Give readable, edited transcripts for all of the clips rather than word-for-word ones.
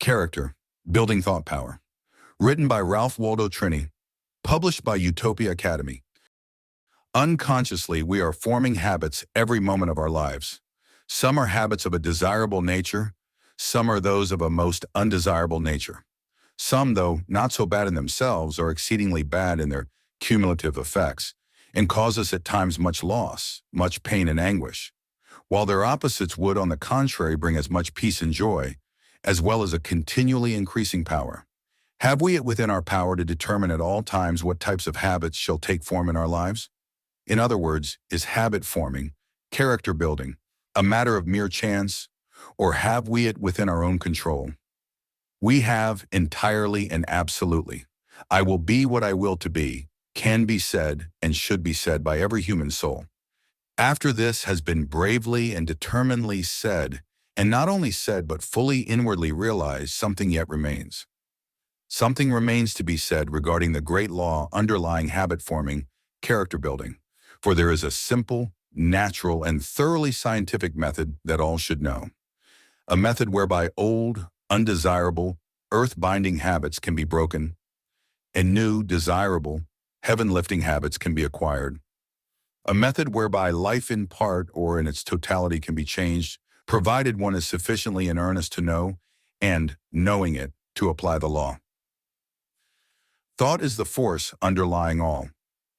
Character, Building Thought Power. Written by Ralph Waldo Trine. Published by Utopia Academy. Unconsciously, we are forming habits every moment of our lives. Some are habits of a desirable nature. Some are those of a most undesirable nature. Some, though not so bad in themselves, are exceedingly bad in their cumulative effects and cause us at times much loss, much pain and anguish, while their opposites would, on the contrary, bring us much peace and joy, as well as a continually increasing power. Have we it within our power to determine at all times what types of habits shall take form in our lives? In other words, is habit forming, character building, a matter of mere chance, or have we it within our own control? We have entirely and absolutely. I will be what I will to be, can be said and should be said by every human soul. After this has been bravely and determinedly said, and not only said but fully inwardly realized, something yet remains. Something remains to be said regarding the great law underlying habit forming, character building, for there is a simple, natural, and thoroughly scientific method that all should know. A method whereby old, undesirable, earth-binding habits can be broken, and new, desirable, heaven-lifting habits can be acquired. A method whereby life in part or in its totality can be changed, provided one is sufficiently in earnest to know, and, knowing it, to apply the law. Thought is the force underlying all.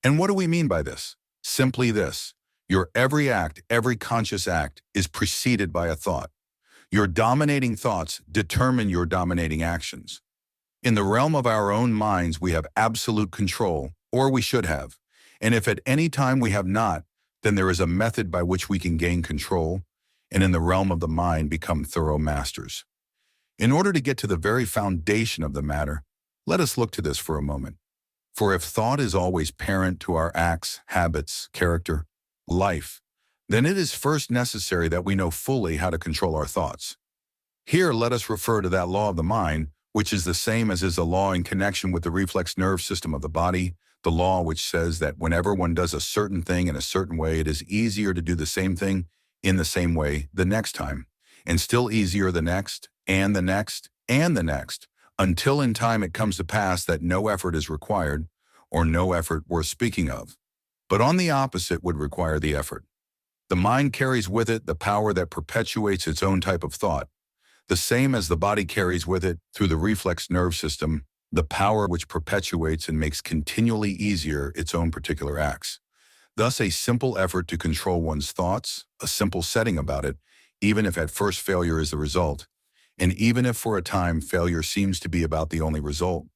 And what do we mean by this? Simply this: your every act, every conscious act, is preceded by a thought. Your dominating thoughts determine your dominating actions. In the realm of our own minds, we have absolute control, or we should have. And if at any time we have not, then there is a method by which we can gain control, and in the realm of the mind become thorough masters. In order to get to the very foundation of the matter, let us look to this for a moment. For if thought is always parent to our acts, habits, character, life, then it is first necessary that we know fully how to control our thoughts. Here let us refer to that law of the mind, which is the same as is the law in connection with the reflex nerve system of the body, the law which says that whenever one does a certain thing in a certain way, it is easier to do the same thing in the same way the next time, and still easier the next, and the next, and the next, until in time it comes to pass that no effort is required, or no effort worth speaking of, but on the opposite would require the effort. The mind carries with it the power that perpetuates its own type of thought, the same as the body carries with it, through the reflex nerve system, the power which perpetuates and makes continually easier its own particular acts. Thus, a simple effort to control one's thoughts, a simple setting about it, even if at first failure is the result, and even if for a time failure seems to be about the only result,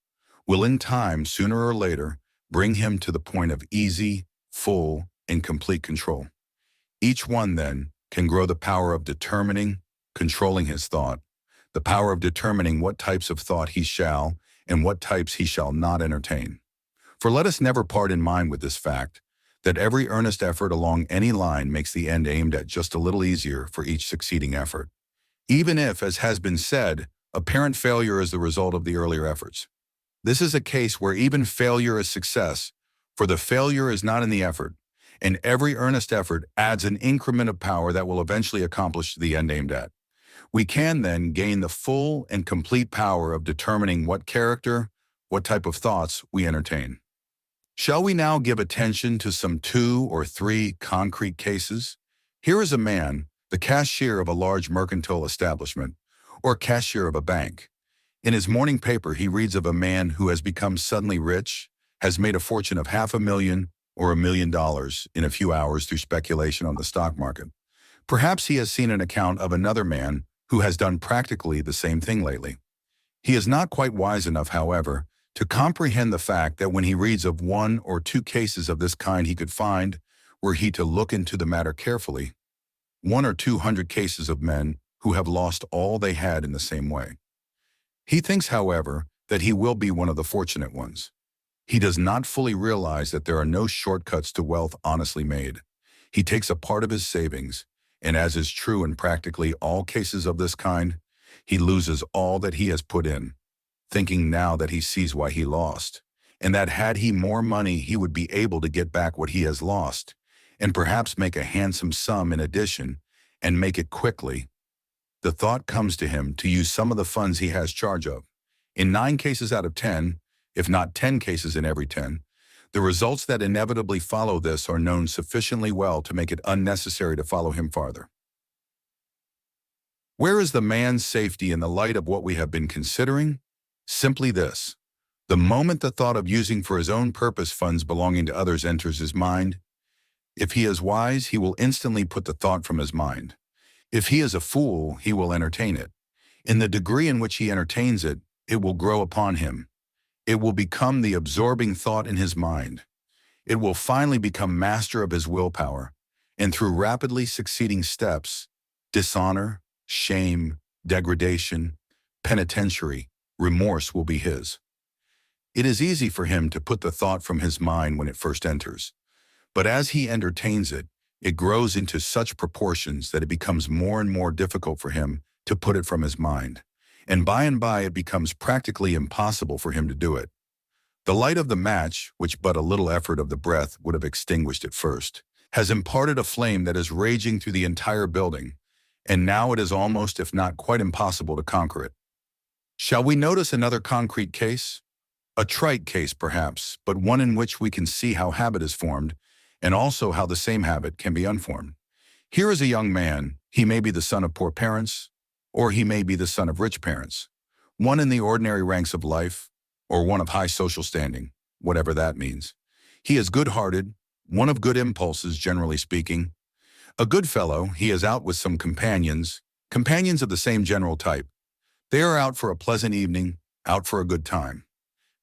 will in time, sooner or later, bring him to the point of easy, full, and complete control. Each one, then, can grow the power of determining, controlling his thought, the power of determining what types of thought he shall and what types he shall not entertain. For let us never part in mind with this fact, that every earnest effort along any line makes the end aimed at just a little easier for each succeeding effort, even if, as has been said, apparent failure is the result of the earlier efforts. This is a case where even failure is success, for the failure is not in the effort, and every earnest effort adds an increment of power that will eventually accomplish the end aimed at. We can then gain the full and complete power of determining what character, what type of thoughts we entertain. Shall we now give attention to some 2 or 3 concrete cases? Here is a man, the cashier of a large mercantile establishment, or cashier of a bank. In his morning paper, he reads of a man who has become suddenly rich, has made a fortune of $500,000 or $1 million in a few hours through speculation on the stock market. Perhaps he has seen an account of another man who has done practically the same thing lately. He is not quite wise enough, however, to comprehend the fact that when he reads of 1 or 2 cases of this kind he could find, were he to look into the matter carefully, 100 or 200 cases of men who have lost all they had in the same way. He thinks, however, that he will be one of the fortunate ones. He does not fully realize that there are no shortcuts to wealth honestly made. He takes a part of his savings, and as is true in practically all cases of this kind, he loses all that he has put in, thinking now that he sees why he lost, and that had he more money he would be able to get back what he has lost, and perhaps make a handsome sum in addition, and make it quickly. the thought comes to him to use some of the funds he has charge of. In 9 cases out of 10, if not 10 cases in every 10, the results that inevitably follow this are known sufficiently well to make it unnecessary to follow him farther. Where is the man's safety in the light of what we have been considering? Simply this. The moment the thought of using for his own purpose funds belonging to others enters his mind, if he is wise, he will instantly put the thought from his mind. If he is a fool, he will entertain it. In the degree in which he entertains it, it will grow upon him. It will become the absorbing thought in his mind. It will finally become master of his willpower, and through rapidly succeeding steps, dishonor, shame, degradation, penitentiary, remorse will be his. It is easy for him to put the thought from his mind when it first enters, but as he entertains it, it grows into such proportions that it becomes more and more difficult for him to put it from his mind, and by it becomes practically impossible for him to do it. The light of the match, which but a little effort of the breath would have extinguished at first, has imparted a flame that is raging through the entire building, and now it is almost, if not quite impossible to conquer it. Shall we notice another concrete case? A trite case, perhaps, but one in which we can see how habit is formed, and also how the same habit can be unformed. Here is a young man. He may be the son of poor parents, or he may be the son of rich parents, one in the ordinary ranks of life, or one of high social standing, whatever that means. He is good-hearted, one of good impulses, generally speaking. A good fellow, he is out with some companions of the same general type. They are out for a pleasant evening, out for a good time.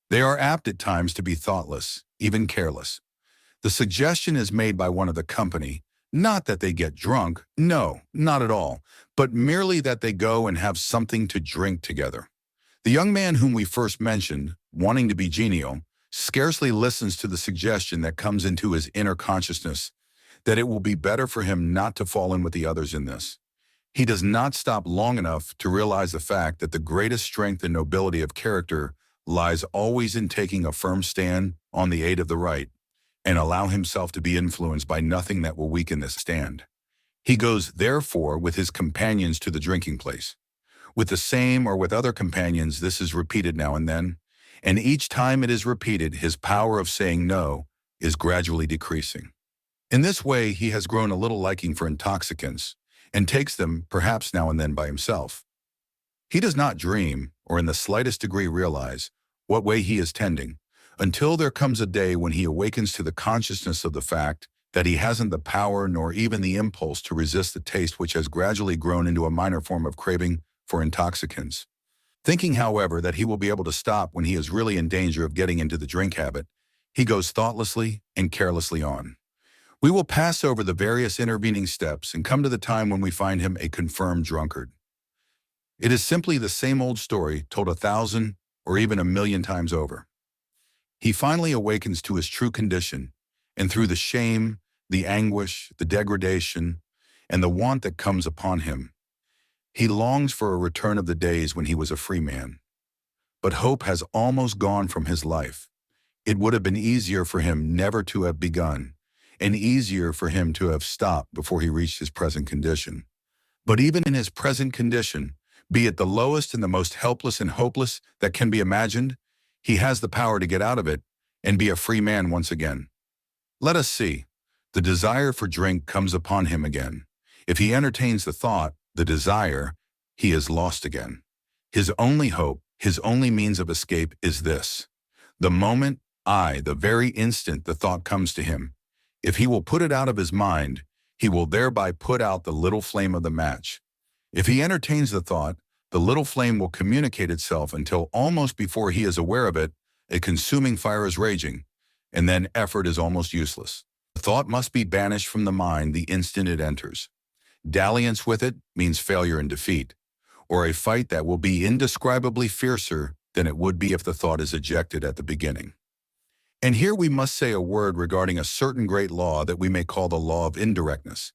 They are apt at times to be thoughtless, even careless. The suggestion is made by one of the company, not that they get drunk, no, not at all, but merely that they go and have something to drink together. The young man whom we first mentioned, wanting to be genial, scarcely listens to the suggestion that comes into his inner consciousness that it will be better for him not to fall in with the others in this. He does not stop long enough to realize the fact that the greatest strength and nobility of character lies always in taking a firm stand on the aid of the right, and allow himself to be influenced by nothing that will weaken this stand. He goes, therefore, with his companions to the drinking place. With the same or with other companions, this is repeated now and then, and each time it is repeated, his power of saying no is gradually decreasing. In this way, he has grown a little liking for intoxicants, and takes them, perhaps now and then, by himself. He does not dream, or in the slightest degree realize, what way he is tending, until there comes a day when he awakens to the consciousness of the fact that he hasn't the power nor even the impulse to resist the taste which has gradually grown into a minor form of craving for intoxicants. Thinking, however, that he will be able to stop when he is really in danger of getting into the drink habit, he goes thoughtlessly and carelessly on. We will pass over the various intervening steps and come to the time when we find him a confirmed drunkard. It is simply the same old story told 1,000 or even 1,000,000 times over. He finally awakens to his true condition, and through the shame, the anguish, the degradation, and the want that comes upon him, he longs for a return of the days when he was a free man. But hope has almost gone from his life. It would have been easier for him never to have begun, and easier for him to have stopped before he reached his present condition. But even in his present condition, be it the lowest and the most helpless and hopeless that can be imagined, he has the power to get out of it and be a free man once again. Let us see. The desire for drink comes upon him again. If he entertains the thought, the desire, he is lost again. His only hope, his only means of escape is this. The moment, the very instant the thought comes to him, if he will put it out of his mind, he will thereby put out the little flame of the match. If he entertains the thought, the little flame will communicate itself until almost before he is aware of it, a consuming fire is raging, and then effort is almost useless. The thought must be banished from the mind the instant it enters. Dalliance with it means failure and defeat, or a fight that will be indescribably fiercer than it would be if the thought is ejected at the beginning. And here we must say a word regarding a certain great law that we may call the law of indirectness.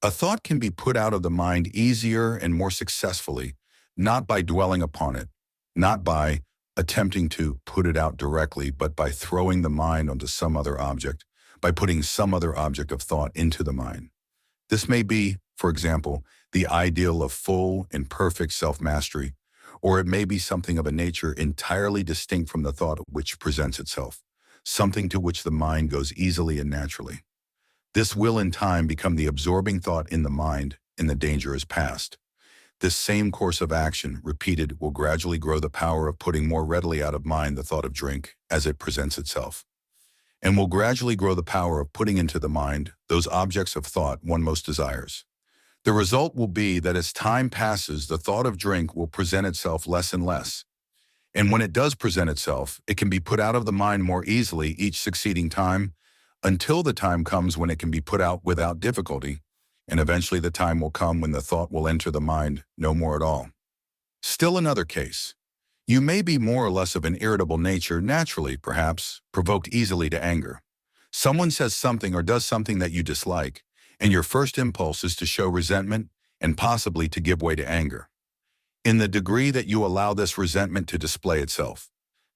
A thought can be put out of the mind easier and more successfully, not by dwelling upon it, not by attempting to put it out directly, but by throwing the mind onto some other object, by putting some other object of thought into the mind. This may be, for example, the ideal of full and perfect self-mastery, or it may be something of a nature entirely distinct from the thought which presents itself, something to which the mind goes easily and naturally. This will in time become the absorbing thought in the mind, and the danger is past. This same course of action, repeated, will gradually grow the power of putting more readily out of mind the thought of drink as it presents itself, and will gradually grow the power of putting into the mind those objects of thought one most desires. The result will be that as time passes, the thought of drink will present itself less and less. And when it does present itself, it can be put out of the mind more easily each succeeding time, until the time comes when it can be put out without difficulty, and eventually the time will come when the thought will enter the mind no more at all. Still another case. You may be more or less of an irritable nature naturally, perhaps, provoked easily to anger. Someone says something or does something that you dislike, and your first impulse is to show resentment and possibly to give way to anger. In the degree that you allow this resentment to display itself,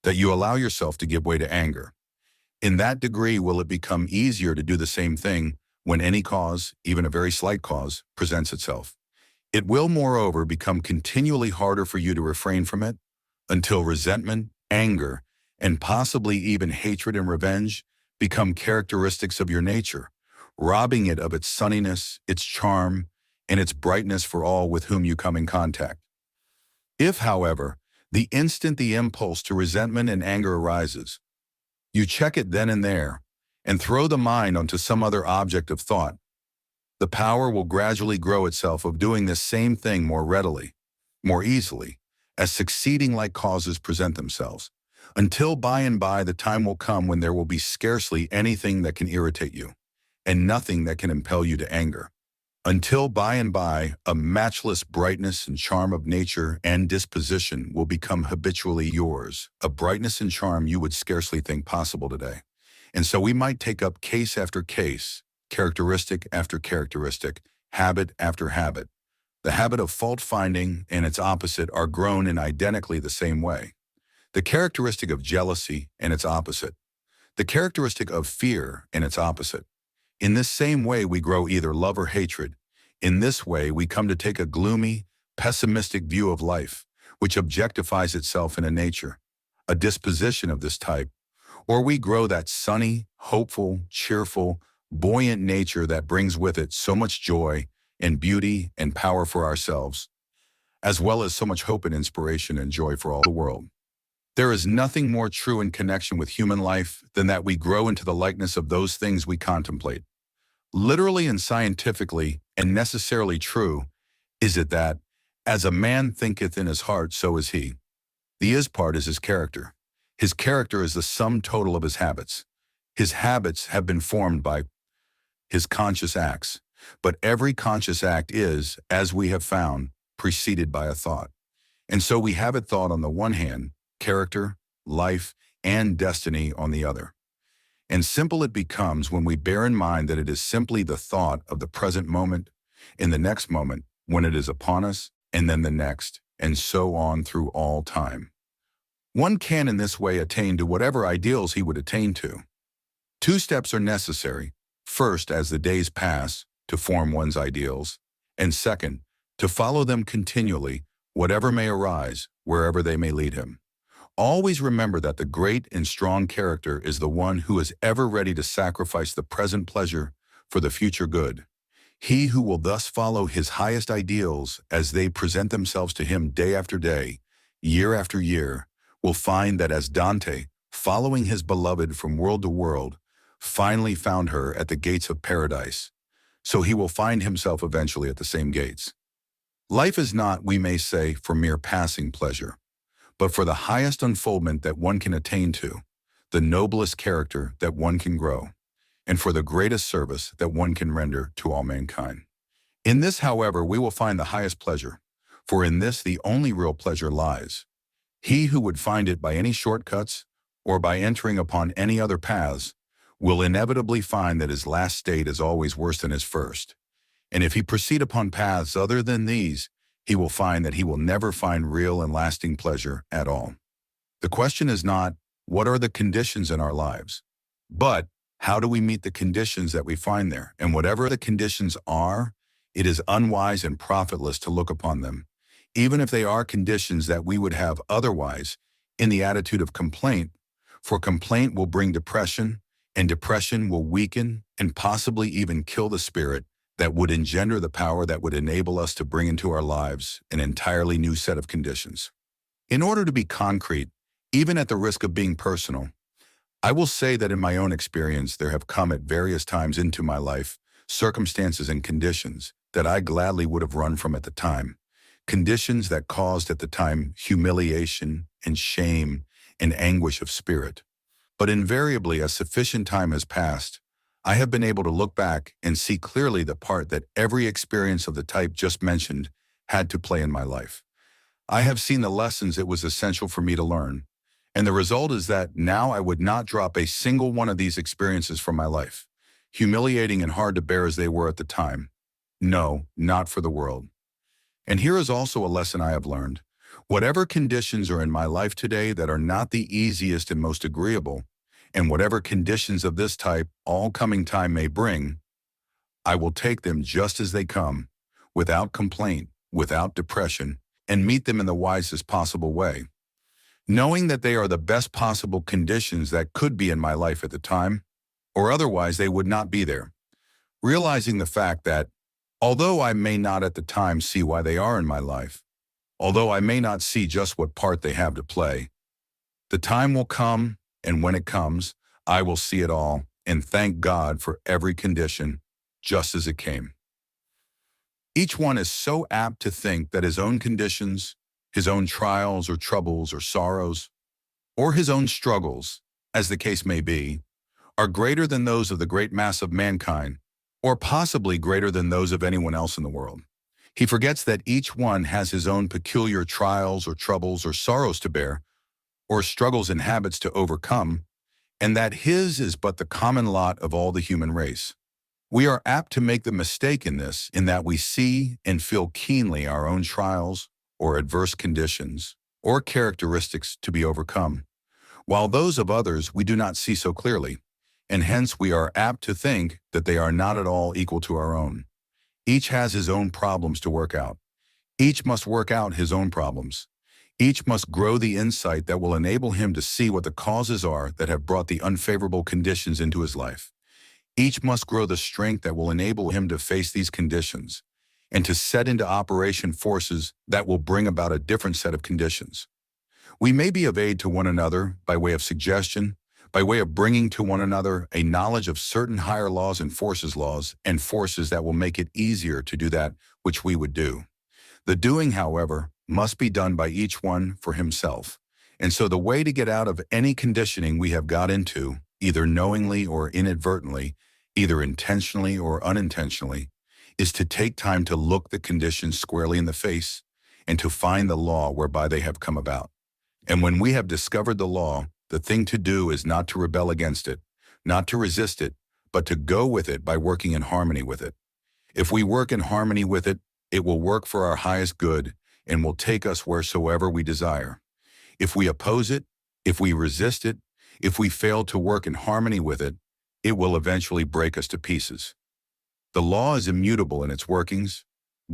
that you allow yourself to give way to anger, in that degree will it become easier to do the same thing when any cause, even a very slight cause, presents itself. It will, moreover, become continually harder for you to refrain from it, until resentment, anger, and possibly even hatred and revenge become characteristics of your nature, robbing it of its sunniness, its charm, and its brightness for all with whom you come in contact. If, however, the instant the impulse to resentment and anger arises, you check it then and there, and throw the mind onto some other object of thought, the power will gradually grow itself of doing this same thing more readily, more easily, as succeeding like causes present themselves, until by and by the time will come when there will be scarcely anything that can irritate you, and nothing that can impel you to anger. Until by and by a matchless brightness and charm of nature and disposition will become habitually yours, a brightness and charm you would scarcely think possible today. And so we might take up case after case, characteristic after characteristic, habit after habit. The habit of fault-finding and its opposite are grown in identically the same way. The characteristic of jealousy and its opposite. The characteristic of fear and its opposite. In this same way we grow either love or hatred. In this way we come to take a gloomy, pessimistic view of life, which objectifies itself in a nature, a disposition of this type, or we grow that sunny, hopeful, cheerful, buoyant nature that brings with it so much joy and beauty and power for ourselves, as well as so much hope and inspiration and joy for all the world. There is nothing more true in connection with human life than that we grow into the likeness of those things we contemplate. Literally and scientifically, and necessarily true, is it that, as a man thinketh in his heart, so is he. The is part is his character. His character is the sum total of his habits. His habits have been formed by his conscious acts, but every conscious act is, as we have found, preceded by a thought. And so we have a thought on the one hand, character, life, and destiny on the other. And simple it becomes when we bear in mind that it is simply the thought of the present moment, in the next moment, when it is upon us, and then the next, and so on through all time. One can in this way attain to whatever ideals he would attain to. 2 steps are necessary. First, as the days pass, to form one's ideals, and second, to follow them continually, whatever may arise, wherever they may lead him. Always remember that the great and strong character is the one who is ever ready to sacrifice the present pleasure for the future good. He who will thus follow his highest ideals as they present themselves to him day after day, year after year, will find that as Dante, following his beloved from world to world, finally found her at the gates of paradise, so he will find himself eventually at the same gates. Life is not, we may say, for mere passing pleasure, but for the highest unfoldment that one can attain to, the noblest character that one can grow, and for the greatest service that one can render to all mankind. In this, however, we will find the highest pleasure, for in this the only real pleasure lies. He who would find it by any shortcuts or by entering upon any other paths will inevitably find that his last state is always worse than his first. And if he proceed upon paths other than these, he will find that he will never find real and lasting pleasure at all. The question is not, what are the conditions in our lives? But, how do we meet the conditions that we find there? And whatever the conditions are, It is unwise and profitless to look upon them, even if they are conditions that we would have otherwise, in the attitude of complaint, for complaint will bring depression, and depression will weaken and possibly even kill the spirit that would engender the power that would enable us to bring into our lives an entirely new set of conditions. In order to be concrete, even at the risk of being personal, I will say that in my own experience, there have come at various times into my life circumstances and conditions that I gladly would have run from at the time, conditions that caused at the time humiliation and shame and anguish of spirit. But invariably, as sufficient time has passed, I have been able to look back and see clearly the part that every experience of the type just mentioned had to play in my life. I have seen the lessons it was essential for me to learn, and the result is that now I would not drop a single one of these experiences from my life, humiliating and hard to bear as they were at the time. No, not for the world. And here is also a lesson I have learned. Whatever conditions are in my life today that are not the easiest and most agreeable, and whatever conditions of this type all coming time may bring, I will take them just as they come, without complaint, without depression, and meet them in the wisest possible way, knowing that they are the best possible conditions that could be in my life at the time, or otherwise they would not be there. Realizing the fact that, although I may not at the time see why they are in my life, although I may not see just what part they have to play, the time will come, and when it comes, I will see it all and thank God for every condition, just as it came. Each one is so apt to think that his own conditions, his own trials or troubles or sorrows, or his own struggles, as the case may be, are greater than those of the great mass of mankind, or possibly greater than those of anyone else in the world. He forgets that each one has his own peculiar trials or troubles or sorrows to bear, or struggles and habits to overcome, and that his is but the common lot of all the human race. We are apt to make the mistake in this, in that we see and feel keenly our own trials or adverse conditions or characteristics to be overcome, while those of others we do not see so clearly, and hence we are apt to think that they are not at all equal to our own. Each has his own problems to work out. Each must work out his own problems. Each must grow the insight that will enable him to see what the causes are that have brought the unfavorable conditions into his life. Each must grow the strength that will enable him to face these conditions and to set into operation forces that will bring about a different set of conditions. We may be of aid to one another by way of suggestion, by way of bringing to one another a knowledge of certain higher laws and forces that will make it easier to do that which we would do. The doing, however, must be done by each one for himself. And so the way to get out of any conditioning we have got into, either knowingly or inadvertently, either intentionally or unintentionally, is to take time to look the conditions squarely in the face and to find the law whereby they have come about. And when we have discovered the law, the thing to do is not to rebel against it, not to resist it, but to go with it by working in harmony with it. If we work in harmony with it, it will work for our highest good and will take us wheresoever we desire. If we oppose it, if we resist it, if we fail to work in harmony with it, it will eventually break us to pieces. The law is immutable in its workings.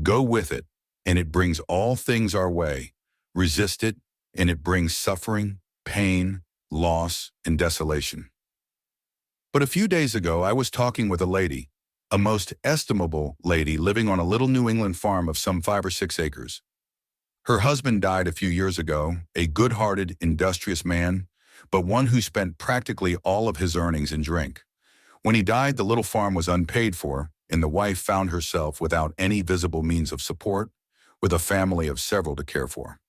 Go with it, and it brings all things our way. Resist it, and it brings suffering, pain, loss, and desolation. But a few days ago, I was talking with a lady, a most estimable lady living on a little New England farm of some 5 or 6 acres. Her husband died a few years ago, a good-hearted, industrious man, but one who spent practically all of his earnings in drink. When he died, the little farm was unpaid for, and the wife found herself without any visible means of support, with a family of several to care for.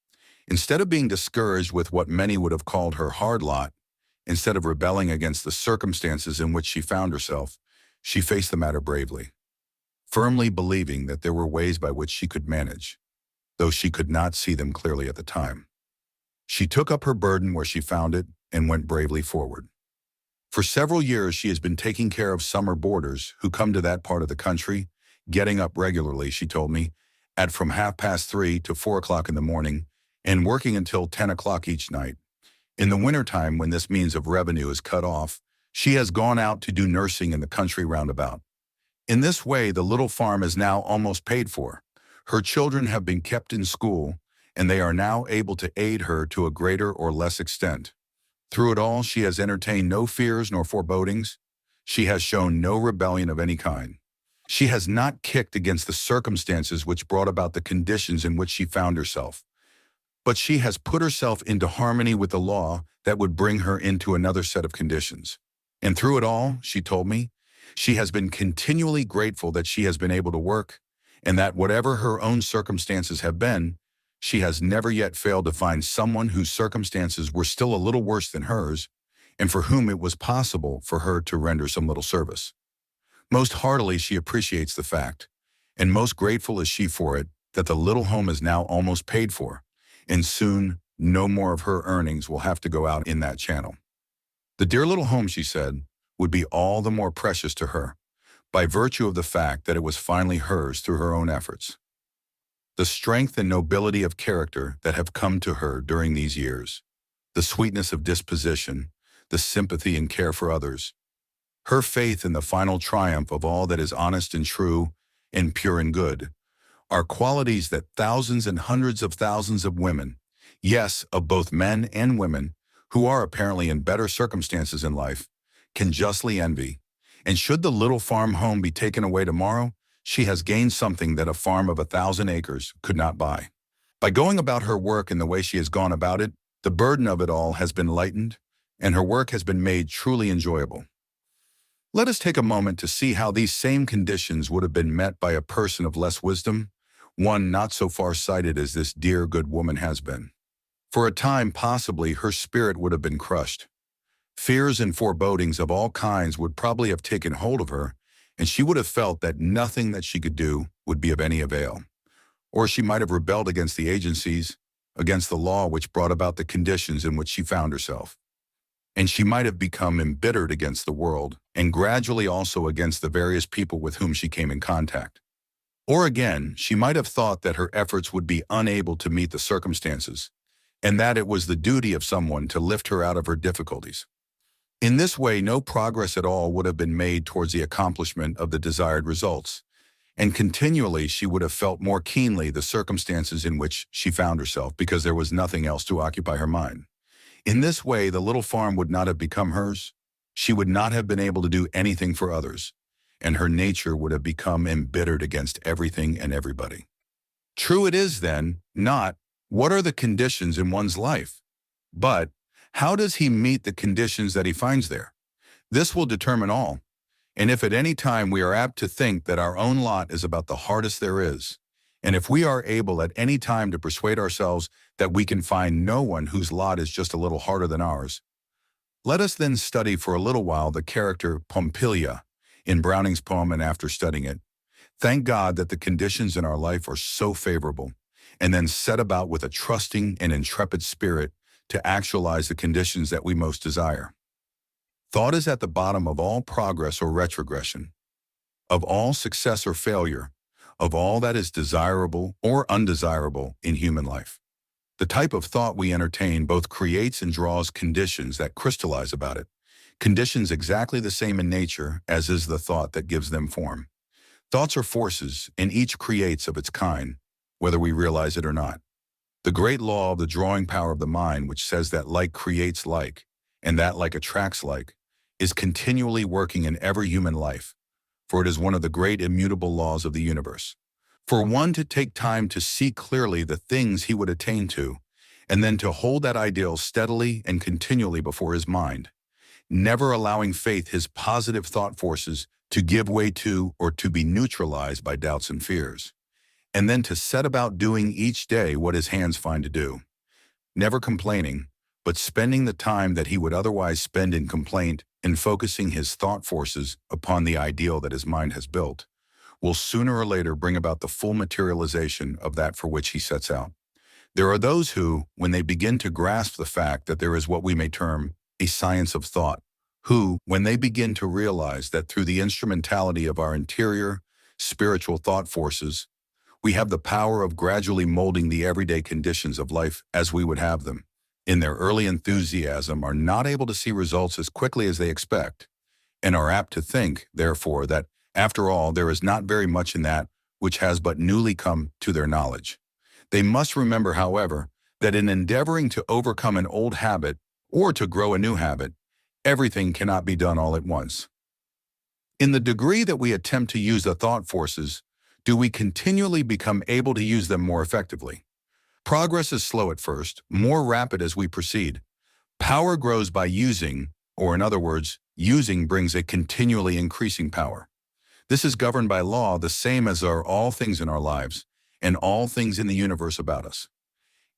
Instead of being discouraged with what many would have called her hard lot, instead of rebelling against the circumstances in which she found herself, she faced the matter bravely, firmly believing that there were ways by which she could manage, though she could not see them clearly at the time. She took up her burden where she found it and went bravely forward. For several years, she has been taking care of summer boarders who come to that part of the country, getting up regularly, she told me, at from 3:30 to 4 o'clock in the morning, and working until 10 o'clock each night. In the wintertime, when this means of revenue is cut off, she has gone out to do nursing in the country roundabout. In this way, the little farm is now almost paid for. Her children have been kept in school, and they are now able to aid her to a greater or less extent. Through it all, she has entertained no fears nor forebodings. She has shown no rebellion of any kind. She has not kicked against the circumstances which brought about the conditions in which she found herself, but she has put herself into harmony with the law that would bring her into another set of conditions. And through it all, she told me, she has been continually grateful that she has been able to work, and that whatever her own circumstances have been, she has never yet failed to find someone whose circumstances were still a little worse than hers, and for whom it was possible for her to render some little service. Most heartily she appreciates the fact, and most grateful is she for it, that the little home is now almost paid for, and soon no more of her earnings will have to go out in that channel. The dear little home, she said, would be all the more precious to her, by virtue of the fact that it was finally hers through her own efforts. The strength and nobility of character that have come to her during these years, the sweetness of disposition, the sympathy and care for others, her faith in the final triumph of all that is honest and true and pure and good, are qualities that thousands and hundreds of thousands of women, yes, of both men and women, who are apparently in better circumstances in life, can justly envy. And should the little farm home be taken away tomorrow, she has gained something that a farm of 1,000 acres could not buy. By going about her work in the way she has gone about it, the burden of it all has been lightened, and her work has been made truly enjoyable. Let us take a moment to see how these same conditions would have been met by a person of less wisdom, one not so far-sighted as this dear good woman has been. For a time, possibly, her spirit would have been crushed. Fears and forebodings of all kinds would probably have taken hold of her, and she would have felt that nothing that she could do would be of any avail. Or she might have rebelled against the agencies, against the law which brought about the conditions in which she found herself. And she might have become embittered against the world, and gradually also against the various people with whom she came in contact. Or again, she might have thought that her efforts would be unable to meet the circumstances, and that it was the duty of someone to lift her out of her difficulties. In this way, no progress at all would have been made towards the accomplishment of the desired results, and continually she would have felt more keenly the circumstances in which she found herself, because there was nothing else to occupy her mind. In this way, the little farm would not have become hers. She would not have been able to do anything for others, and her nature would have become embittered against everything and everybody. True it is, then, not what are the conditions in one's life, but how does he meet the conditions that he finds there? This will determine all. And if at any time we are apt to think that our own lot is about the hardest there is, and if we are able at any time to persuade ourselves that we can find no one whose lot is just a little harder than ours, let us then study for a little while the character Pompilia in Browning's poem, and after studying it, thank God that the conditions in our life are so favorable, and then set about with a trusting and intrepid spirit to actualize the conditions that we most desire. Thought is at the bottom of all progress or retrogression, of all success or failure, of all that is desirable or undesirable in human life. The type of thought we entertain both creates and draws conditions that crystallize about it, conditions exactly the same in nature as is the thought that gives them form. Thoughts are forces, and each creates of its kind, whether we realize it or not. The great law of the drawing power of the mind, which says that like creates like, and that like attracts like, is continually working in every human life, for it is one of the great immutable laws of the universe. For one to take time to see clearly the things he would attain to, and then to hold that ideal steadily and continually before his mind, never allowing faith, his positive thought forces, to give way to or to be neutralized by doubts and fears, and then to set about doing each day what his hands find to do, never complaining, but spending the time that he would otherwise spend in complaint and focusing his thought forces upon the ideal that his mind has built, will sooner or later bring about the full materialization of that for which he sets out. There are those who, when they begin to grasp the fact that there is what we may term a science of thought, who, when they begin to realize that through the instrumentality of our interior, spiritual thought forces, we have the power of gradually molding the everyday conditions of life as we would have them, in their early enthusiasm are not able to see results as quickly as they expect, and are apt to think, therefore, that After all, there is not very much in that which has but newly come to their knowledge. They must remember, however, that in endeavoring to overcome an old habit or to grow a new habit, everything cannot be done all at once. In the degree that we attempt to use the thought forces, do we continually become able to use them more effectively? Progress is slow at first, more rapid as we proceed. Power grows by using, or in other words, using brings a continually increasing power. This is governed by law, the same as are all things in our lives and all things in the universe about us.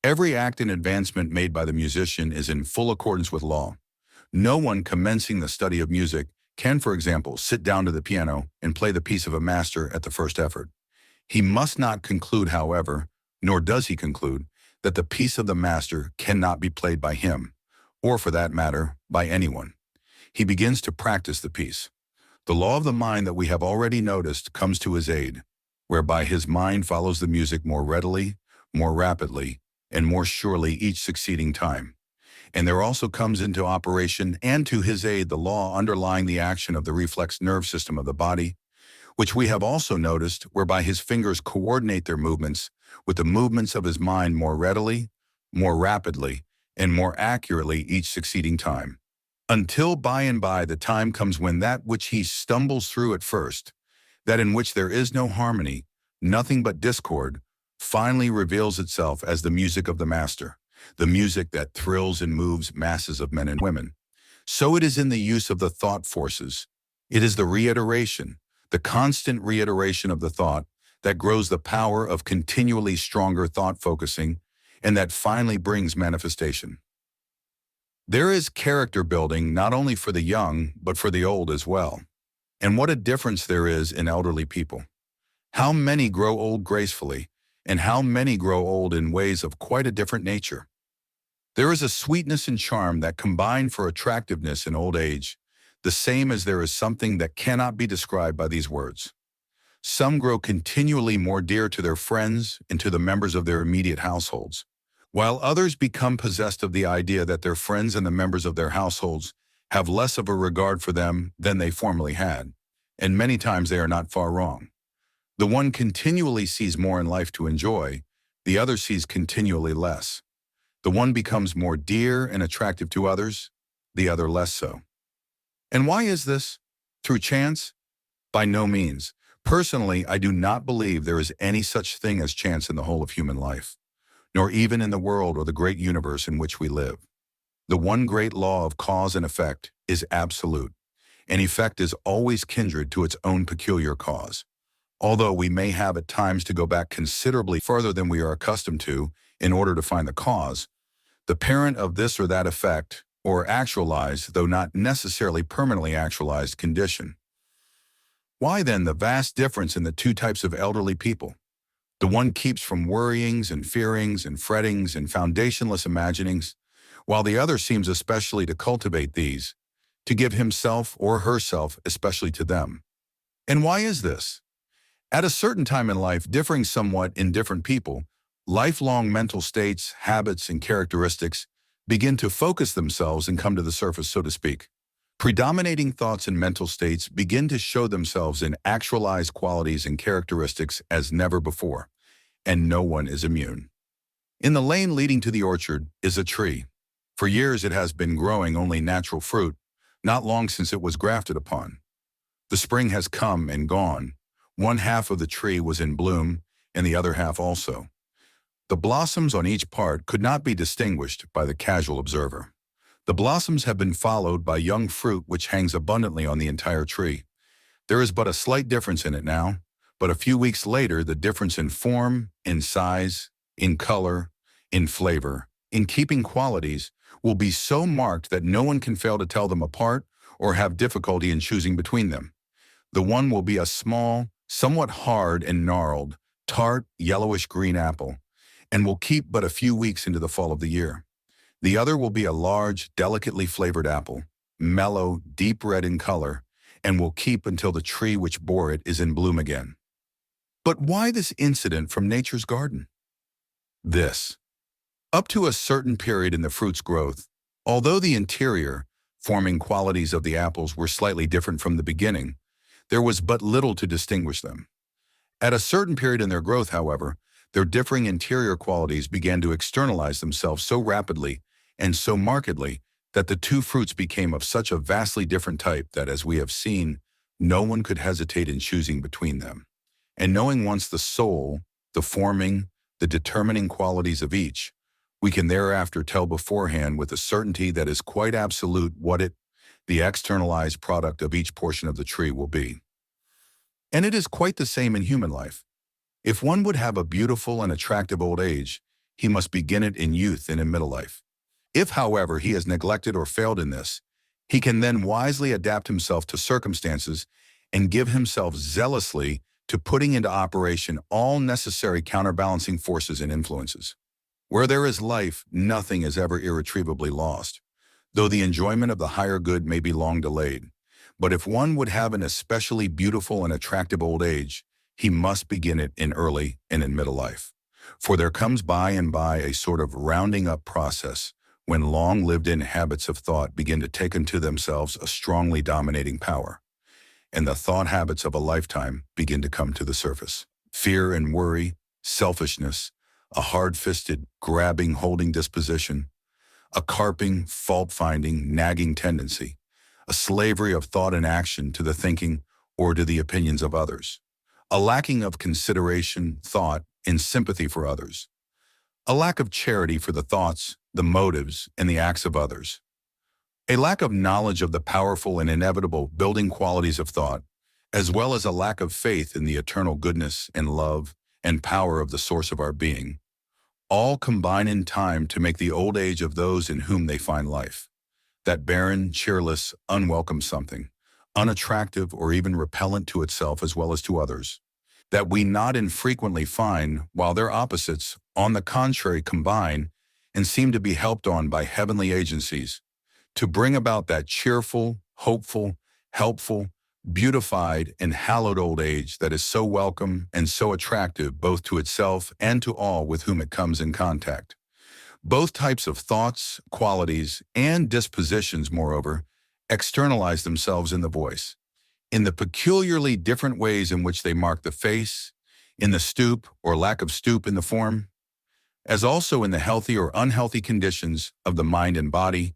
Every act and advancement made by the musician is in full accordance with law. No one commencing the study of music can, for example, sit down to the piano and play the piece of a master at the first effort. He must not conclude, however, nor does he conclude, that the piece of the master cannot be played by him, or for that matter, by anyone. He begins to practice the piece. The law of the mind that we have already noticed comes to his aid, whereby his mind follows the music more readily, more rapidly, and more surely each succeeding time. And there also comes into operation and to his aid the law underlying the action of the reflex nerve system of the body, which we have also noticed, whereby his fingers coordinate their movements with the movements of his mind more readily, more rapidly, and more accurately each succeeding time. Until by and by the time comes when that which he stumbles through at first, that in which there is no harmony, nothing but discord, finally reveals itself as the music of the master, the music that thrills and moves masses of men and women. So it is in the use of the thought forces. It is the reiteration, the constant reiteration of the thought that grows the power of continually stronger thought focusing and that finally brings manifestation. There is character building not only for the young, but for the old as well. And what a difference there is in elderly people. How many grow old gracefully, and how many grow old in ways of quite a different nature. There is a sweetness and charm that combine for attractiveness in old age, the same as there is something that cannot be described by these words. Some grow continually more dear to their friends and to the members of their immediate households, while others become possessed of the idea that their friends and the members of their households have less of a regard for them than they formerly had, and many times they are not far wrong. The one continually sees more in life to enjoy, the other sees continually less. The one becomes more dear and attractive to others, the other less so. And why is this? Through chance? By no means. Personally, I do not believe there is any such thing as chance in the whole of human life, nor even in the world or the great universe in which we live. The one great law of cause and effect is absolute, and effect is always kindred to its own peculiar cause. Although we may have at times to go back considerably further than we are accustomed to in order to find the cause, the parent of this or that effect, or actualized, though not necessarily permanently actualized, condition. Why then the vast difference in the two types of elderly people? The one keeps from worryings and fearings and frettings and foundationless imaginings, while the other seems especially to cultivate these, to give himself or herself especially to them. And why is this? At a certain time in life, differing somewhat in different people, lifelong mental states, habits, and characteristics begin to focus themselves and come to the surface, so to speak. Predominating thoughts and mental states begin to show themselves in actualized qualities and characteristics as never before, and no one is immune. In the lane leading to the orchard is a tree. For years it has been growing only natural fruit, not long since it was grafted upon. The spring has come and gone. One half of the tree was in bloom, and the other half also. The blossoms on each part could not be distinguished by the casual observer. The blossoms have been followed by young fruit which hangs abundantly on the entire tree. There is but a slight difference in it now, but a few weeks later the difference in form, in size, in color, in flavor, in keeping qualities will be so marked that no one can fail to tell them apart or have difficulty in choosing between them. The one will be a small, somewhat hard and gnarled, tart, yellowish-green apple, and will keep but a few weeks into the fall of the year. The other will be a large, delicately flavored apple, mellow, deep red in color, and will keep until the tree which bore it is in bloom again. But why this incident from nature's garden? This. Up to a certain period in the fruit's growth, although the interior, forming qualities of the apples were slightly different from the beginning, There was but little to distinguish them. At a certain period in their growth, however, their differing interior qualities began to externalize themselves so rapidly and so markedly that the two fruits became of such a vastly different type that, as we have seen, no one could hesitate in choosing between them. And knowing once the soul, the forming, the determining qualities of each, we can thereafter tell beforehand with a certainty that is quite absolute what the externalized product of each portion of the tree will be. And it is quite the same in human life. If one would have a beautiful and attractive old age, he must begin it in youth and in middle life. If, however, he has neglected or failed in this, he can then wisely adapt himself to circumstances and give himself zealously to putting into operation all necessary counterbalancing forces and influences. Where there is life, nothing is ever irretrievably lost, though the enjoyment of the higher good may be long delayed. But if one would have an especially beautiful and attractive old age, he must begin it in early and in middle life. For there comes by and by a sort of rounding up process when long lived-in habits of thought begin to take unto themselves a strongly dominating power, and the thought habits of a lifetime begin to come to the surface. Fear and worry, selfishness, a hard-fisted, grabbing, holding disposition, a carping, fault-finding, nagging tendency, a slavery of thought and action to the thinking or to the opinions of others, a lacking of consideration, thought, and sympathy for others, a lack of charity for the thoughts, the motives, and the acts of others, a lack of knowledge of the powerful and inevitable building qualities of thought, as well as a lack of faith in the eternal goodness and love and power of the source of our being, all combine in time to make the old age of those in whom they find life, that barren, cheerless, unwelcome something, unattractive or even repellent to itself as well as to others, that we not infrequently find, while their opposites, on the contrary, combine and seem to be helped on by heavenly agencies, to bring about that cheerful, hopeful, helpful, beautified, and hallowed old age that is so welcome and so attractive both to itself and to all with whom it comes in contact. Both types of thoughts, qualities, and dispositions, moreover, externalize themselves in the voice, in the peculiarly different ways in which they mark the face, in the stoop or lack of stoop in the form, as also in the healthy or unhealthy conditions of the mind and body,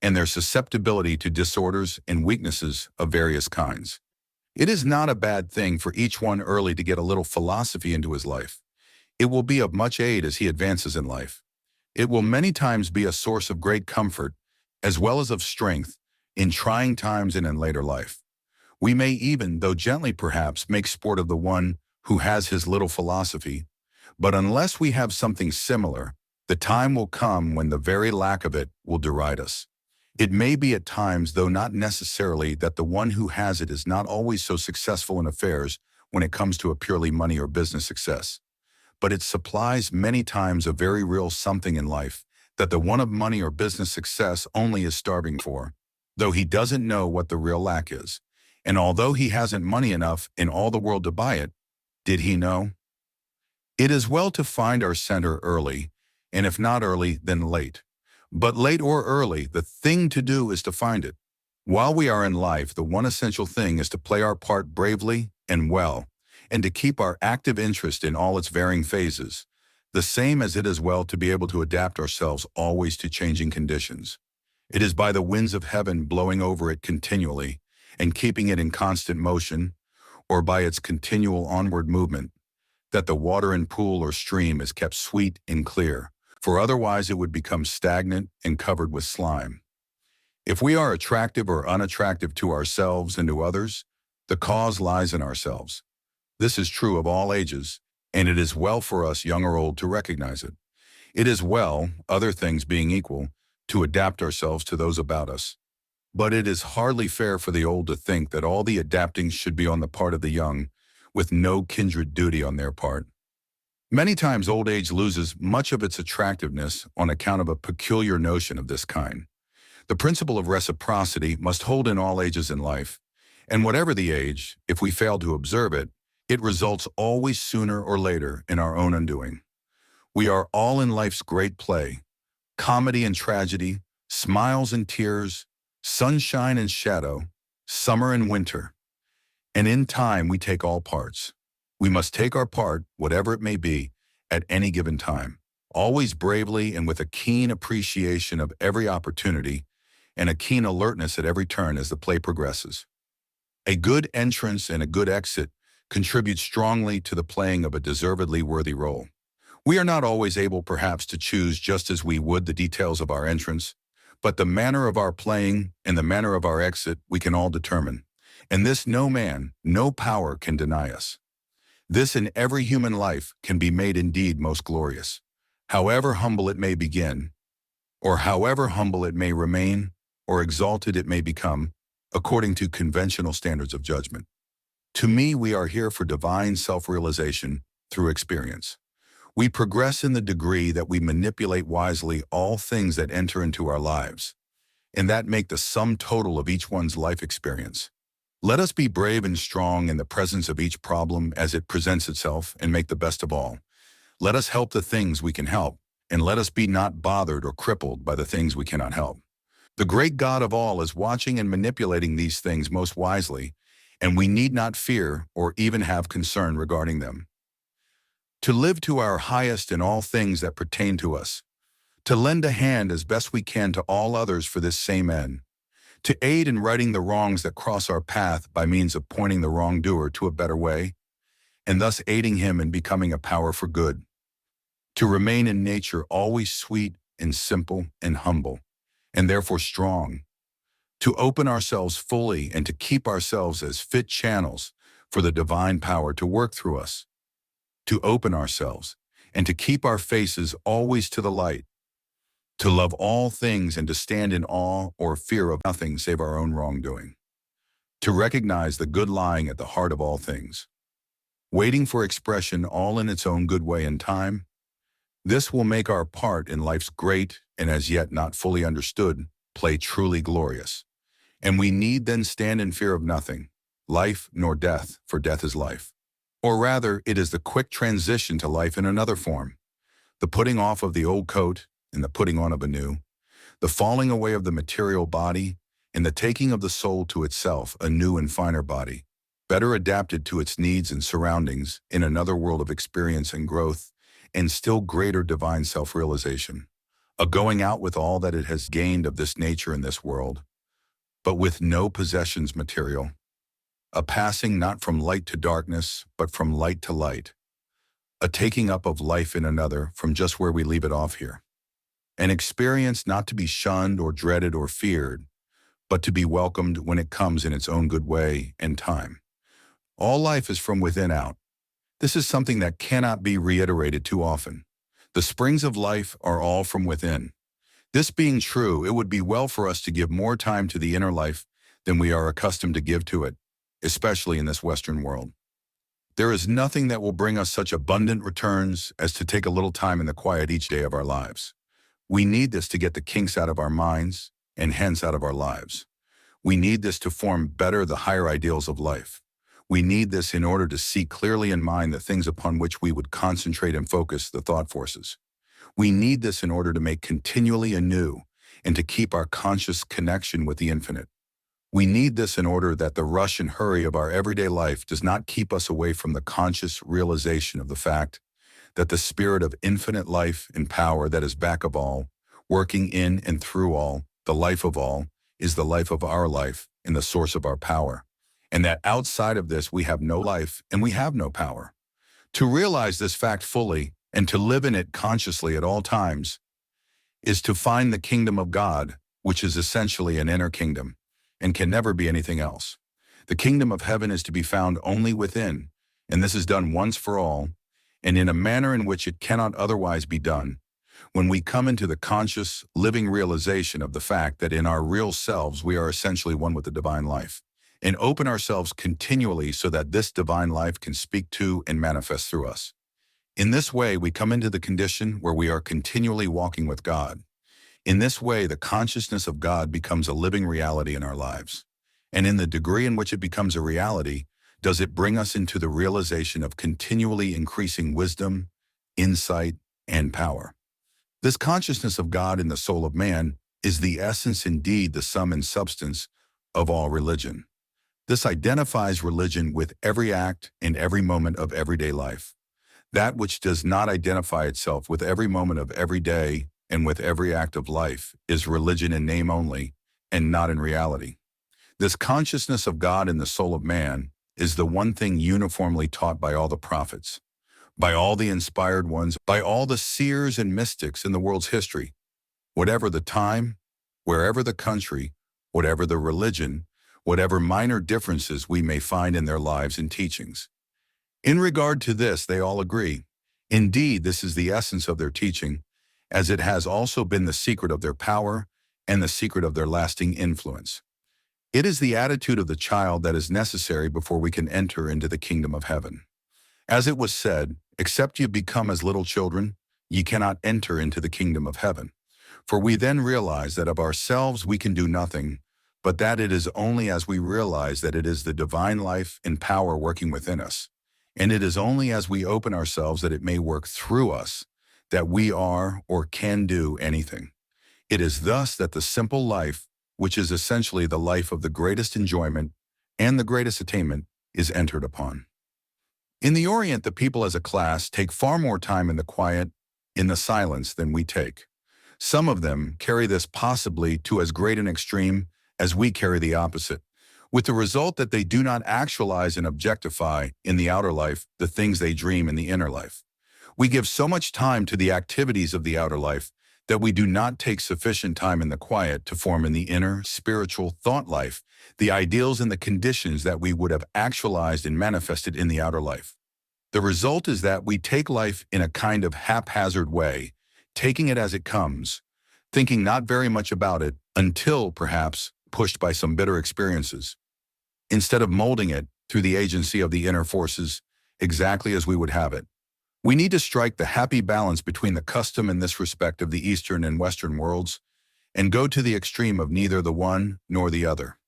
and their susceptibility to disorders and weaknesses of various kinds. It is not a bad thing for each one early to get a little philosophy into his life. It will be of much aid as he advances in life. It will many times be a source of great comfort, as well as of strength, in trying times and in later life. We may even, though gently perhaps, make sport of the one who has his little philosophy, but unless we have something similar, the time will come when the very lack of it will deride us. It may be at times, though not necessarily, that the one who has it is not always so successful in affairs when it comes to a purely money or business success, but it supplies many times a very real something in life that the one of money or business success only is starving for, though he doesn't know what the real lack is. And although he hasn't money enough in all the world to buy it, did he know? It is well to find our center early, and if not early, then late. But late or early, the thing to do is to find it. While we are in life, the one essential thing is to play our part bravely and well, and to keep our active interest in all its varying phases, the same as it is well to be able to adapt ourselves always to changing conditions. It is by the winds of heaven blowing over it continually and keeping it in constant motion, or by its continual onward movement, that the water in pool or stream is kept sweet and clear, for otherwise it would become stagnant and covered with slime. If we are attractive or unattractive to ourselves and to others, the cause lies in ourselves. This is true of all ages, and it is well for us, young or old, to recognize it. It is well, other things being equal, to adapt ourselves to those about us. But it is hardly fair for the old to think that all the adapting should be on the part of the young, with no kindred duty on their part. Many times old age loses much of its attractiveness on account of a peculiar notion of this kind. The principle of reciprocity must hold in all ages in life, and whatever the age, if we fail to observe it, it results always sooner or later in our own undoing. We are all in life's great play, comedy and tragedy, smiles and tears, sunshine and shadow, summer and winter. And in time, we take all parts. We must take our part, whatever it may be, at any given time, always bravely and with a keen appreciation of every opportunity and a keen alertness at every turn as the play progresses. A good entrance and a good exit contribute strongly to the playing of a deservedly worthy role. We are not always able, perhaps, to choose just as we would the details of our entrance, but the manner of our playing and the manner of our exit we can all determine. And this no man, no power can deny us. This in every human life can be made indeed most glorious. However humble it may begin, or however humble it may remain, or exalted it may become, according to conventional standards of judgment. To me, we are here for divine self-realization through experience. We progress in the degree that we manipulate wisely all things that enter into our lives, and that make the sum total of each one's life experience. Let us be brave and strong in the presence of each problem as it presents itself and make the best of all. Let us help the things we can help, and let us be not bothered or crippled by the things we cannot help. The great God of all is watching and manipulating these things most wisely, and we need not fear or even have concern regarding them. To live to our highest in all things that pertain to us, to lend a hand as best we can to all others for this same end, to aid in righting the wrongs that cross our path by means of pointing the wrongdoer to a better way, and thus aiding him in becoming a power for good, to remain in nature always sweet and simple and humble, and therefore strong, to open ourselves fully and to keep ourselves as fit channels for the divine power to work through us, to open ourselves and to keep our faces always to the light, to love all things and to stand in awe or fear of nothing save our own wrongdoing, to recognize the good lying at the heart of all things, waiting for expression all in its own good way and time. This will make our part in life's great and as yet not fully understood play truly glorious. And we need then stand in fear of nothing, life nor death, for death is life. Or rather, it is the quick transition to life in another form, the putting off of the old coat and the putting on of a new, the falling away of the material body and the taking of the soul to itself, a new and finer body, better adapted to its needs and surroundings in another world of experience and growth, and still greater divine self-realization, a going out with all that it has gained of this nature in this world, but with no possessions material, a passing not from light to darkness, but from light to light, a taking up of life in another from just where we leave it off here, an experience not to be shunned or dreaded or feared, but to be welcomed when it comes in its own good way and time. All life is from within out. This is something that cannot be reiterated too often. The springs of life are all from within. This being true, it would be well for us to give more time to the inner life than we are accustomed to give to it, especially in this Western world. There is nothing that will bring us such abundant returns as to take a little time in the quiet each day of our lives. We need this to get the kinks out of our minds and hence out of our lives. We need this to form better the higher ideals of life. We need this in order to see clearly in mind the things upon which we would concentrate and focus the thought forces. We need this in order to make continually anew and to keep our conscious connection with the infinite. We need this in order that the rush and hurry of our everyday life does not keep us away from the conscious realization of the fact that the spirit of infinite life and power that is back of all, working in and through all, the life of all, is the life of our life and the source of our power, and that outside of this we have no life and we have no power. To realize this fact fully and to live in it consciously at all times is to find the kingdom of God, which is essentially an inner kingdom and can never be anything else. The kingdom of heaven is to be found only within, and this is done once for all, and in a manner in which it cannot otherwise be done, when we come into the conscious, living realization of the fact that in our real selves we are essentially one with the divine life, and open ourselves continually so that this divine life can speak to and manifest through us. In this way, we come into the condition where we are continually walking with God. In this way, the consciousness of God becomes a living reality in our lives. And in the degree in which it becomes a reality, does it bring us into the realization of continually increasing wisdom, insight, and power. This consciousness of God in the soul of man is the essence, indeed the sum and substance, of all religion. This identifies religion with every act and every moment of everyday life. That which does not identify itself with every moment of every day and with every act of life is religion in name only and not in reality. This consciousness of God in the soul of man is the one thing uniformly taught by all the prophets, by all the inspired ones, by all the seers and mystics in the world's history. Whatever the time, wherever the country, whatever the religion, whatever minor differences we may find in their lives and teachings. In regard to this, they all agree. Indeed, this is the essence of their teaching, as it has also been the secret of their power and the secret of their lasting influence. It is the attitude of the child that is necessary before we can enter into the kingdom of heaven. As it was said, except you become as little children, ye cannot enter into the kingdom of heaven. For we then realize that of ourselves we can do nothing, but that it is only as we realize that it is the divine life and power working within us, and it is only as we open ourselves that it may work through us, that we are or can do anything. It is thus that the simple life, which is essentially the life of the greatest enjoyment and the greatest attainment, is entered upon. In the Orient, the people as a class take far more time in the quiet, in the silence, than we take. Some of them carry this possibly to as great an extreme as we carry the opposite, with the result that they do not actualize and objectify in the outer life the things they dream in the inner life. We give so much time to the activities of the outer life that we do not take sufficient time in the quiet to form in the inner, spiritual thought life the ideals and the conditions that we would have actualized and manifested in the outer life. The result is that we take life in a kind of haphazard way, taking it as it comes, thinking not very much about it until, perhaps, pushed by some bitter experiences, instead of molding it through the agency of the inner forces exactly as we would have it. We need to strike the happy balance between the custom in this respect of the Eastern and Western worlds and go to the extreme of neither the one nor the other.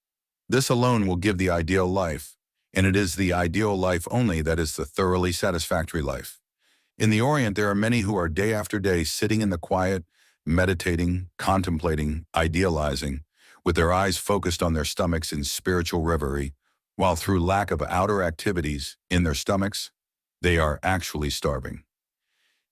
This alone will give the ideal life, and it is the ideal life only that is the thoroughly satisfactory life. In the Orient, there are many who are day after day sitting in the quiet, meditating, contemplating, idealizing, with their eyes focused on their stomachs in spiritual reverie, while through lack of outer activities in their stomachs, they are actually starving.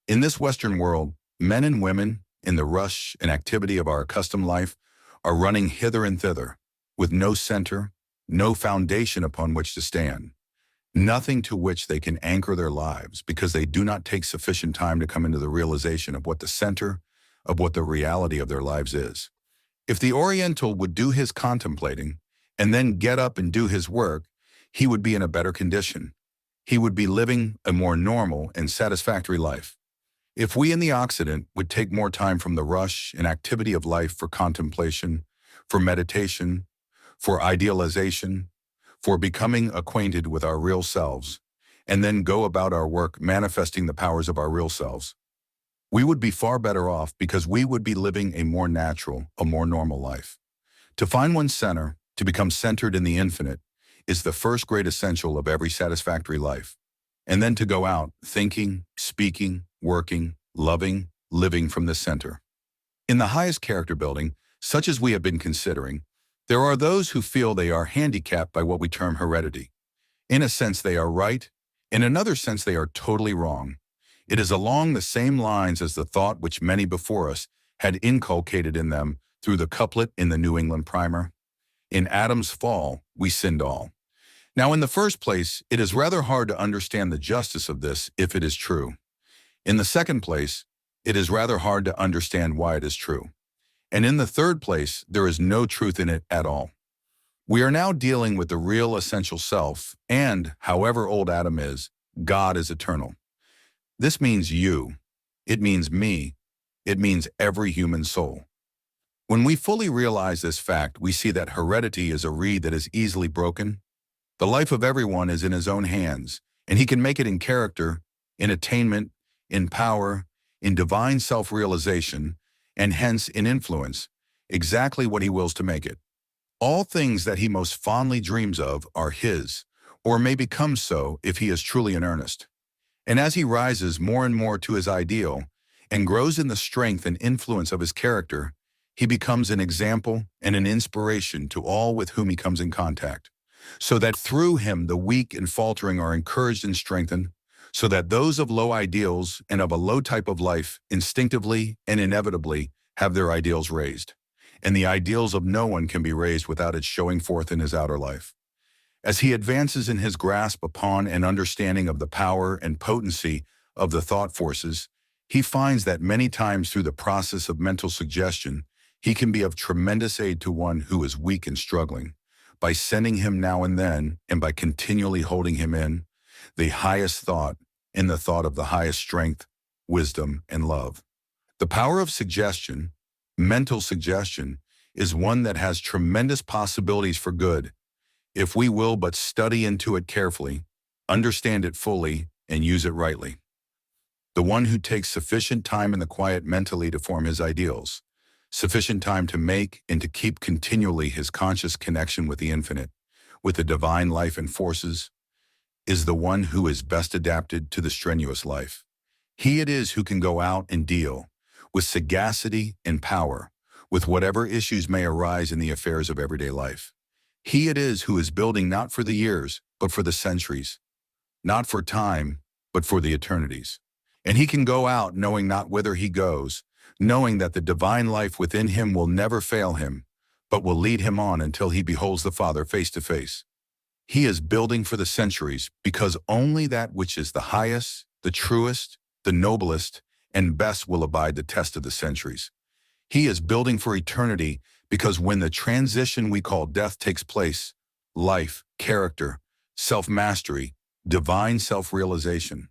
In this Western world, men and women, in the rush and activity of our accustomed life, are running hither and thither, with no center, no foundation upon which to stand, nothing to which they can anchor their lives, because they do not take sufficient time to come into the realization of what the center of what the reality of their lives is. If the Oriental would do his contemplating and then get up and do his work, he would be in a better condition. He would be living a more normal and satisfactory life. If we in the Occident would take more time from the rush and activity of life for contemplation, for meditation, for idealization, for becoming acquainted with our real selves, and then go about our work manifesting the powers of our real selves, we would be far better off because we would be living a more natural, a more normal life. To find one's center, to become centered in the infinite, is the first great essential of every satisfactory life. And then to go out thinking, speaking, working, loving, living from this center. In the highest character building, such as we have been considering, there are those who feel they are handicapped by what we term heredity. In a sense, they are right. In another sense, they are totally wrong. It is along the same lines as the thought which many before us had inculcated in them through the couplet in the New England Primer. In Adam's fall, we sinned all. Now, in the first place, it is rather hard to understand the justice of this if it is true. In the second place, it is rather hard to understand why it is true. And in the third place, there is no truth in it at all. We are now dealing with the real essential self, and, however old Adam is, God is eternal. This means you. It means me. It means every human soul. When we fully realize this fact, we see that heredity is a reed that is easily broken. The life of everyone is in his own hands, and he can make it in character, in attainment, in power, in divine self-realization, and hence in influence, exactly what he wills to make it. All things that he most fondly dreams of are his, or may become so if he is truly in earnest. And as he rises more and more to his ideal, and grows in the strength and influence of his character, he becomes an example and an inspiration to all with whom he comes in contact. so that through him the weak and faltering are encouraged and strengthened, so that those of low ideals and of a low type of life instinctively and inevitably have their ideals raised. And the ideals of no one can be raised without it showing forth in his outer life. As he advances in his grasp upon and understanding of the power and potency of the thought forces, he finds that many times through the process of mental suggestion, he can be of tremendous aid to one who is weak and struggling, by sending him now and then, and by continually holding him in, the highest thought, in the thought of the highest strength, wisdom, and love. The power of suggestion, mental suggestion, is one that has tremendous possibilities for good, if we will but study into it carefully, understand it fully, and use it rightly. The one who takes sufficient time in the quiet mentally to form his ideals, sufficient time to make and to keep continually his conscious connection with the infinite, with the divine life and forces, is the one who is best adapted to the strenuous life. He it is who can go out and deal, with sagacity and power, with whatever issues may arise in the affairs of everyday life. He it is who is building not for the years, but for the centuries, not for time, but for the eternities. And he can go out knowing not whither he goes, knowing that the divine life within him will never fail him, but will lead him on until he beholds the Father face to face. He is building for the centuries because only that which is the highest, the truest, the noblest, and best will abide the test of the centuries. He is building for eternity because when the transition we call death takes place, life, character, self-mastery, divine self-realization,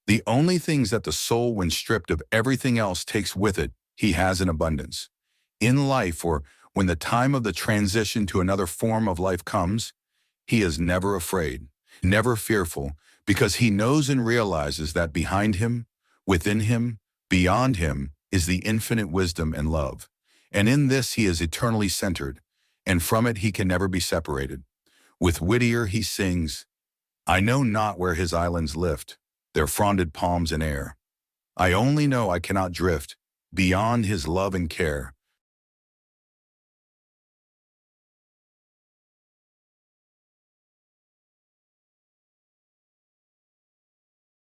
the only things that the soul, when stripped of everything else, takes with it, he has in abundance. In life, or when the time of the transition to another form of life comes, he is never afraid, never fearful, because he knows and realizes that behind him, within him, beyond him, is the infinite wisdom and love. And in this he is eternally centered, and from it he can never be separated. With Whittier he sings, I know not where his islands lift, their fronded palms in air. I only know I cannot drift beyond his love and care,